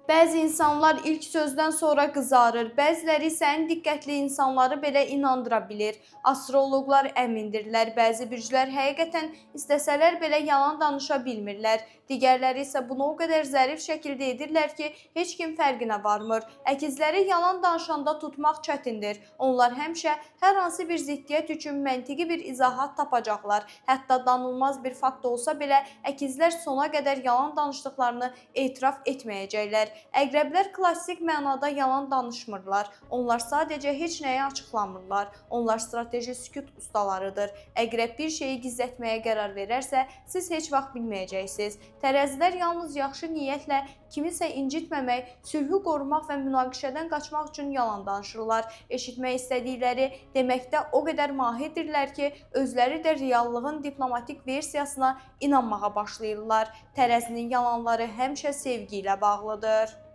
Bəzi insanlar ilk sözdən sonra qızarır, bəziləri isə ən diqqətli insanları belə inandıra bilir. Astroloqlar əmindirlər, bəzi bürclər həqiqətən istəsələr belə yalan danışa bilmirlər. Digərləri isə bunu o qədər zərif şəkildə edirlər ki, heç kim fərqinə varmır. Əkizləri yalan danışanda tutmaq çətindir. Onlar həmişə hər hansı bir ziddiyyət üçün məntiqi bir izahat tapacaqlar. Hətta danılmaz bir fakt olsa belə əkizlər sona qədər yalan danışdıqlarını etiraf etməyəcəklər. Əqrəblər klassik mənada yalan danışmırlar. Onlar sadəcə heç nəyi açıqlamırlar. Onlar strateji sükut ustalarıdır. Əqrəb bir şeyi gizlətməyə qərar verərsə, siz heç vaxt bilməyəcəksiniz. Tərəzilər yalnız yaxşı niyyətlə kimisə incitməmək, sülhü qorumaq və münaqişədən qaçmaq üçün yalan danışırlar. Eşitmək istədikləri deməkdə o qədər mahirdirlər ki, özləri də reallığın diplomatik versiyasına inanmağa başlayırlar. Tərəzinin yalanları həmişə sevgi ilə bağlıdır.